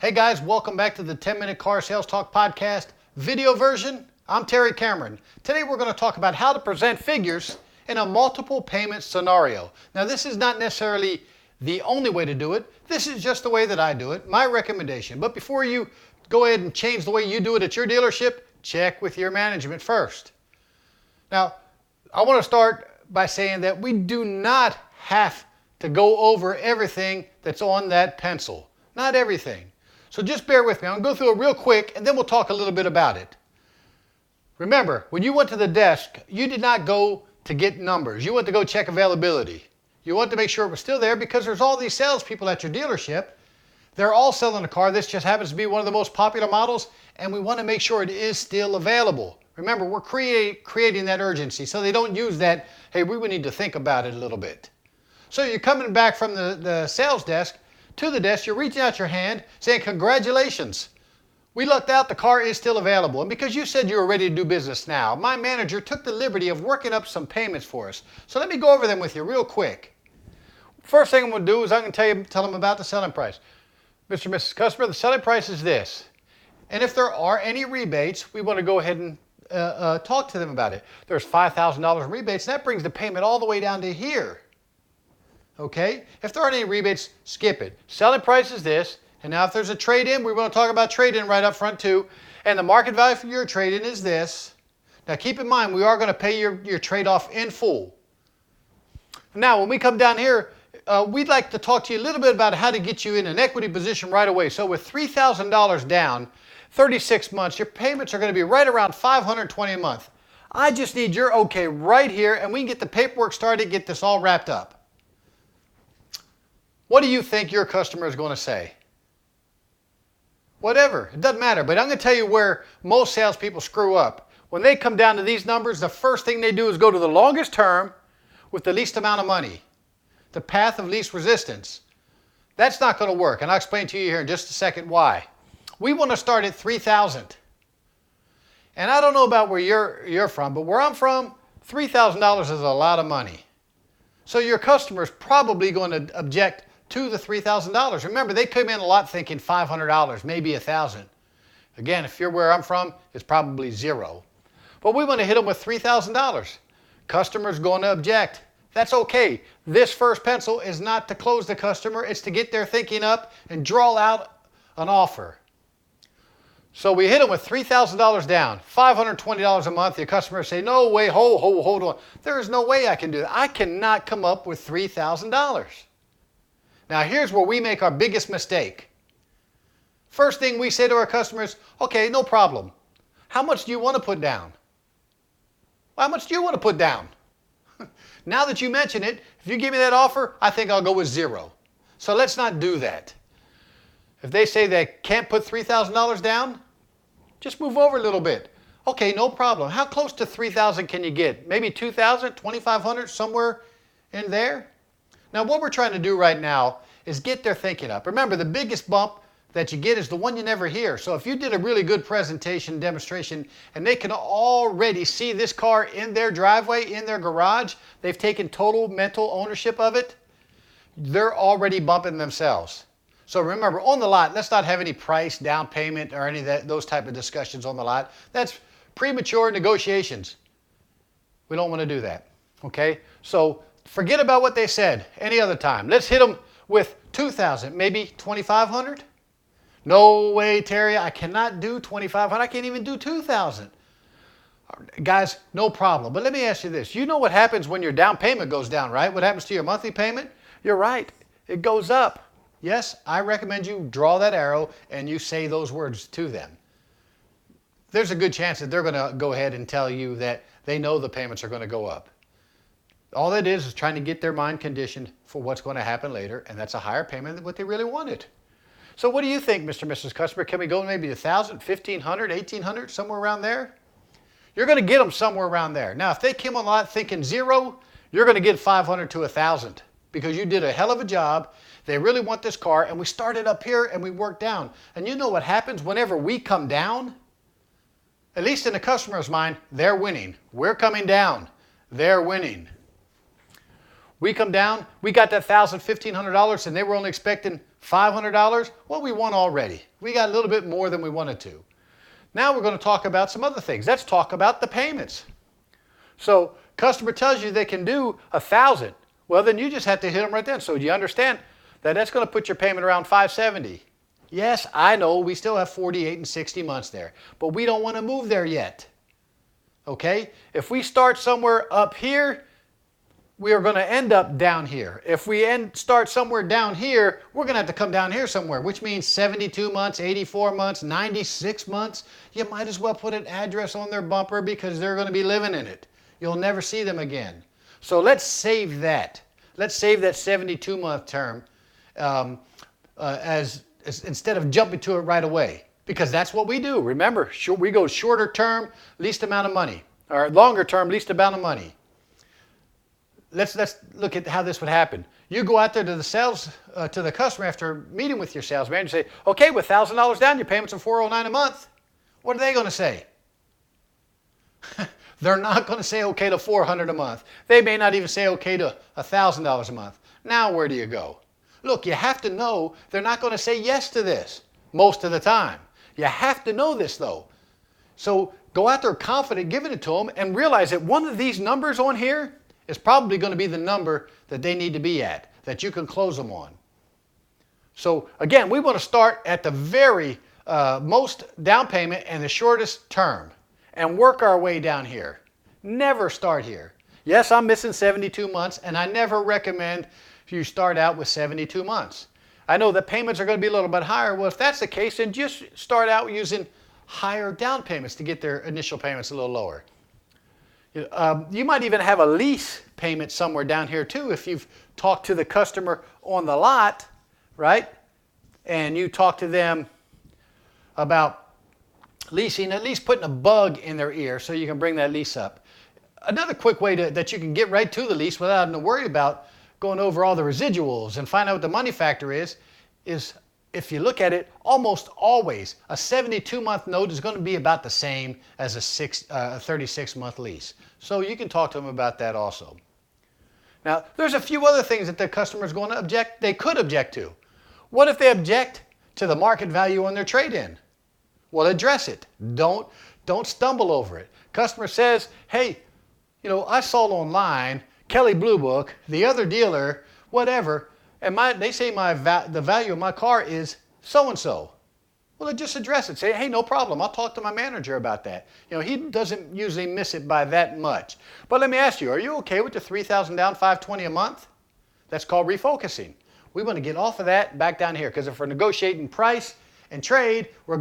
Hey guys, welcome back to the 10-Minute Car Sales Talk Podcast video version. I'm Terry Cameron. Today we're going to talk about how to present figures in a multiple payment scenario. Now this is not necessarily the only way to do it. This is just the way that I do it, my recommendation. But before you go ahead and change the way you do it at your dealership, check with your management first. Now, I want to start by saying that we do not have to go over everything that's on that pencil. Not everything. So just bear with me. I'm going to go through it real quick and then we'll talk a little bit about it. Remember, when you went to the desk, you did not go to get numbers. You went to go check availability. You want to make sure it was still there because there's all these salespeople at your dealership. They're all selling a car. This just happens to be one of the most popular models and we want to make sure it is still available. Remember, we're creating that urgency so they don't use that, hey, we would need to think about it a little bit. So you're coming back from the sales desk to the desk, you're reaching out your hand saying, congratulations, we lucked out, the car is still available. And because you said you were ready to do business now, my manager took the liberty of working up some payments for us. So let me go over them with you real quick. First thing I'm going to do is I'm going to tell them about the selling price. Mr. and Mrs. Customer, the selling price is this. And if there are any rebates, we want to go ahead and talk to them about it. There's $5,000 in rebates, and that brings the payment all the way down to here. Okay? If there aren't any rebates, skip it. Selling price is this, and now if there's a trade-in, we want to talk about trade-in right up front too. And the market value for your trade-in is this. Now keep in mind, we are going to pay your trade-off in full. Now when we come down here, we'd like to talk to you a little bit about how to get you in an equity position right away. So with $3,000 down, 36 months, your payments are going to be right around $520 a month. I just need your okay right here, and we can get the paperwork started, get this all wrapped up. What do you think your customer is going to say? Whatever, it doesn't matter. But I'm going to tell you where most salespeople screw up. When they come down to these numbers, the first thing they do is go to the longest term with the least amount of money. The path of least resistance. That's not going to work, and I'll explain to you here in just a second why. We want to start at $3,000. And I don't know about where you're from, but where I'm from, $3,000 is a lot of money. So your customer is probably going to object to the $3,000. Remember, they come in a lot thinking $500, maybe $1,000. Again, if you're where I'm from, it's probably zero. But we want to hit them with $3,000. Customer's going to object. That's okay. This first pencil is not to close the customer. It's to get their thinking up and draw out an offer. So we hit them with $3,000 down, $520 a month. Your customers say, no way, hold on. There is no way I can do that. I cannot come up with $3,000. Now here's where we make our biggest mistake. First thing we say to our customers, okay, no problem. How much do you want to put down? How much do you want to put down? Now that you mention it, if you give me that offer, I think I'll go with zero. So let's not do that. If they say they can't put $3,000 down, just move over a little bit. Okay, no problem. How close to $3,000 can you get? Maybe $2,000, $2,500, somewhere in there? Now what we're trying to do right now is get their thinking up. Remember, the biggest bump that you get is the one you never hear. So if you did a really good presentation, demonstration, and they can already see this car in their driveway, in their garage, they've taken total mental ownership of it, they're already bumping themselves. So remember, on the lot, let's not have any price, down payment, or any of those type of discussions on the lot. That's premature negotiations. We don't want to do that, okay? So forget about what they said any other time. Let's hit them with $2,000, maybe $2,500. No way, Terry, I cannot do $2,500. I can't even do $2,000. Guys, no problem. But let me ask you this. You know what happens when your down payment goes down, right? What happens to your monthly payment? You're right. It goes up. Yes, I recommend you draw that arrow and you say those words to them. There's a good chance that they're going to go ahead and tell you that they know the payments are going to go up. All that is trying to get their mind conditioned for what's going to happen later, and that's a higher payment than what they really wanted. So what do you think, Mr. and Mrs. Customer? Can we go maybe $1,000, $1,500, $1,800, somewhere around there? You're going to get them somewhere around there. Now, if they came on a lot thinking zero, you're going to get $500 to $1,000 because you did a hell of a job. They really want this car, and we started up here and we worked down. And you know what happens whenever we come down? At least in the customer's mind, they're winning. We're coming down. They're winning. We come down, we got that $1,000, $1,500, and they were only expecting $500. Well, we won already. We got a little bit more than we wanted to. Now we're going to talk about some other things. Let's talk about the payments. So customer tells you they can do $1,000. Well, then you just have to hit them right then. So do you understand that that's going to put your payment around $570? Yes, I know we still have 48 and 60 months there, but we don't want to move there yet. Okay? If we start somewhere up here, we are going to end up down here. If we start somewhere down here, we're going to have to come down here somewhere, which means 72 months, 84 months, 96 months. You might as well put an address on their bumper because they're going to be living in it. You'll never see them again. So let's save that. Let's save that 72-month term instead of jumping to it right away, because that's what we do. Remember, we go shorter term, least amount of money, or longer term, least amount of money. Let's look at how this would happen. You go out there to the customer after meeting with your sales manager and say, okay, with $1,000 down, your payments are $409 a month. What are they going to say? They're not going to say okay to $400 a month. They may not even say okay to $1,000 a month. Now where do you go? Look, you have to know they're not going to say yes to this most of the time. You have to know this though. So go out there confident, giving it to them, and realize that one of these numbers on here is probably going to be the number that they need to be at, that you can close them on. So again, we want to start at the very most down payment and the shortest term and work our way down here. Never start here. Yes, I'm missing 72 months, and I never recommend you start out with 72 months. I know that payments are going to be a little bit higher. Well, if that's the case, then just start out using higher down payments to get their initial payments a little lower. You might even have a lease payment somewhere down here too if you've talked to the customer on the lot, right? And you talk to them about leasing, at least putting a bug in their ear so you can bring that lease up. Another quick way that you can get right to the lease without having to worry about going over all the residuals and find out what the money factor is if you look at it, almost always a 72-month note is going to be about the same as a 36-month lease. So you can talk to them about that also. Now, there's a few other things that the customer is going to they could object to. What if they object to the market value on their trade-in? Well, address it. Don't stumble over it. Customer says, hey, I saw online, Kelly Blue Book, the other dealer, whatever, and they say the value of my car is so-and-so. Well, just address it. Say, hey, no problem. I'll talk to my manager about that. He doesn't usually miss it by that much. But let me ask you, are you okay with the $3,000 down, $520 a month? That's called refocusing. We want to get off of that back down here, because if we're negotiating price and trade, we're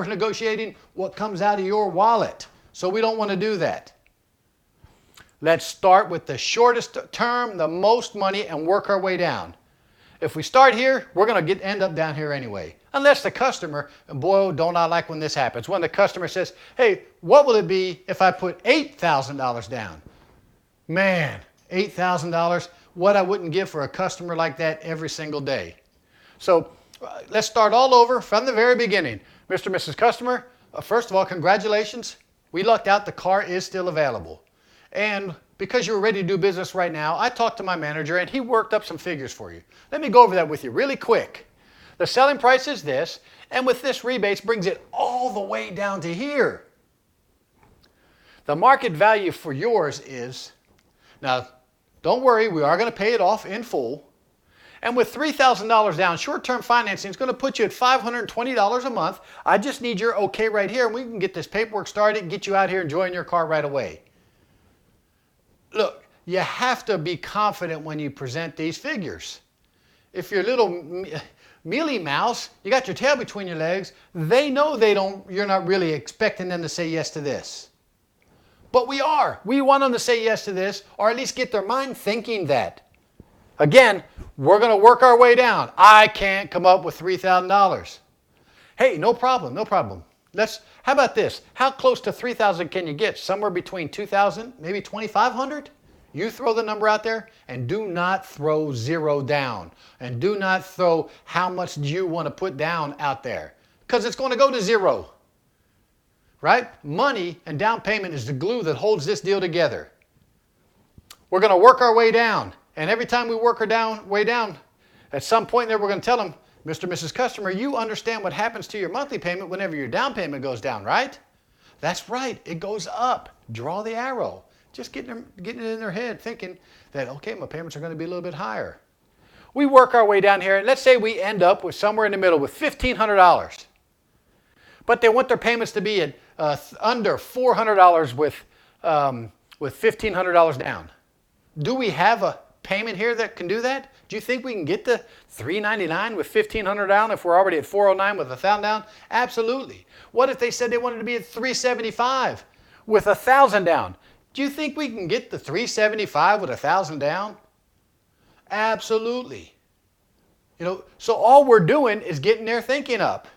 negotiating what comes out of your wallet. So we don't want to do that. Let's start with the shortest term, the most money, and work our way down. If we start here, we're going to end up down here anyway. Unless the customer, and boy, don't I like when this happens, when the customer says, hey, what will it be if I put $8,000 down? Man, $8,000, what I wouldn't give for a customer like that every single day. So let's start all over from the very beginning. Mr. and Mrs. Customer, first of all, congratulations. We lucked out. The car is still available. And because you're ready to do business right now, I talked to my manager and he worked up some figures for you. Let me go over that with you really quick. The selling price is this, and with this rebates brings it all the way down to here. The market value for yours is, now don't worry, we are going to pay it off in full. And with $3,000 down, short-term financing is going to put you at $520 a month. I just need your okay right here, and we can get this paperwork started and get you out here enjoying your car right away. Look, you have to be confident when you present these figures. If you're a little mealy mouse, you got your tail between your legs, they know you're not really expecting them to say yes to this. But we are. We want them to say yes to this, or at least get their mind thinking that. Again, we're going to work our way down. I can't come up with $3,000. Hey, no problem, no problem. How about this? How close to $3,000 can you get? Somewhere between $2,000, maybe $2,500? You throw the number out there, and do not throw zero down. And do not throw how much do you want to put down out there, because it's going to go to zero. Right? Money and down payment is the glue that holds this deal together. We're going to work our way down. And every time we work her down, way down, at some point there we're going to tell them, Mr. and Mrs. Customer, you understand what happens to your monthly payment whenever your down payment goes down, right? That's right, it goes up. Draw the arrow. Just getting it in their head, thinking that, okay, my payments are going to be a little bit higher. We work our way down here, and let's say we end up with somewhere in the middle with $1,500. But they want their payments to be at under $400 with $1,500 down. Do we have a payment here that can do that? Do you think we can get to $399 with $1,500 down if we're already at $409 with $1,000 down? Absolutely. What if they said they wanted to be at $375 with $1,000 down? Do you think we can get the $375 with $1,000 down? Absolutely. You know, so all we're doing is getting their thinking up,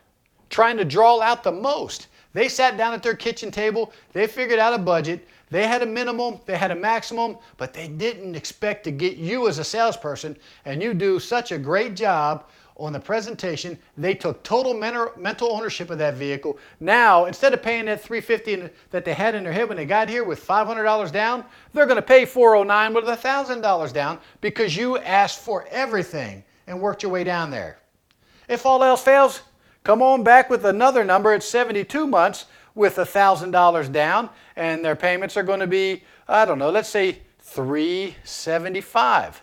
trying to draw out the most. They sat down at their kitchen table, they figured out a budget, they had a minimum, they had a maximum, but they didn't expect to get you as a salesperson, and you do such a great job on the presentation. They took total mental ownership of that vehicle. Now, instead of paying that $350 that they had in their head when they got here with $500 down, they're going to pay $409 with $1,000 down because you asked for everything and worked your way down there. If all else fails, come on back with another number at 72 months with $1,000 down, and their payments are going to be, I don't know, let's say $375.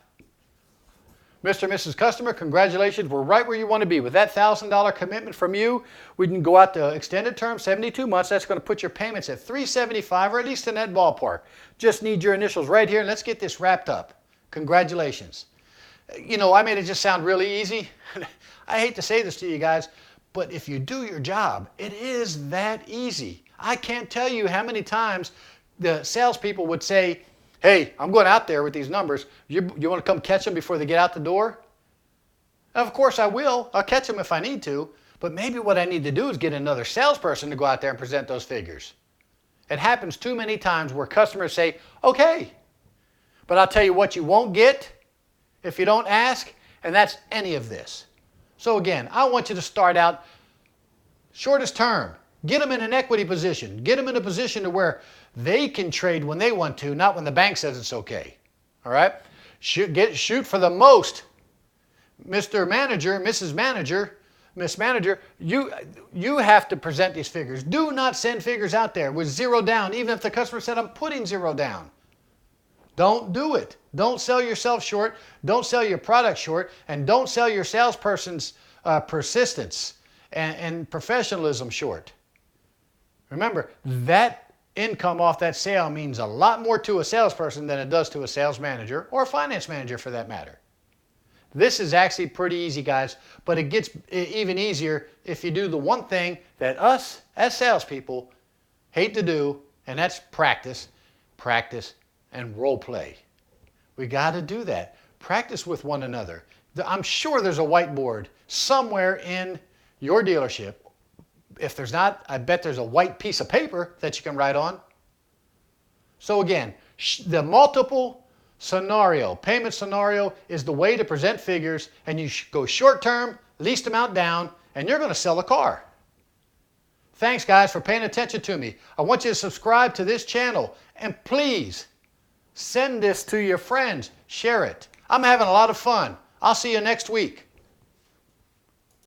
Mr. and Mrs. Customer, congratulations. We're right where you want to be. With that $1,000 commitment from you, we can go out to extended term, 72 months. That's going to put your payments at $375, or at least in that ballpark. Just need your initials right here, and let's get this wrapped up. Congratulations. You know, I made it just sound really easy. I hate to say this to you guys, but if you do your job, it is that easy. I can't tell you how many times the salespeople would say, hey, I'm going out there with these numbers. You want to come catch them before they get out the door? Of course I will. I'll catch them if I need to. But maybe what I need to do is get another salesperson to go out there and present those figures. It happens too many times where customers say, okay, but I'll tell you what you won't get if you don't ask, and that's any of this. So again, I want you to start out shortest term. Get them in an equity position. Get them in a position to where they can trade when they want to, not when the bank says it's okay. All right? Shoot for the most. Mr. Manager, Mrs. Manager, Miss Manager, you have to present these figures. Do not send figures out there with zero down, even if the customer said, I'm putting zero down. Don't do it. Don't sell yourself short. Don't sell your product short. And don't sell your salesperson's persistence and professionalism short. Remember, that income off that sale means a lot more to a salesperson than it does to a sales manager or a finance manager for that matter. This is actually pretty easy, guys, but it gets even easier if you do the one thing that us as salespeople hate to do, and that's practice, and role play. We got to do that. Practice with one another. I'm sure there's a whiteboard somewhere in your dealership. If there's not, I bet there's a white piece of paper that you can write on. So again, the multiple scenario, payment scenario is the way to present figures, and you go short term, least amount down, and you're going to sell a car. Thanks guys for paying attention to me. I want you to subscribe to this channel, and please send this to your friends. Share it. I'm having a lot of fun. I'll see you next week.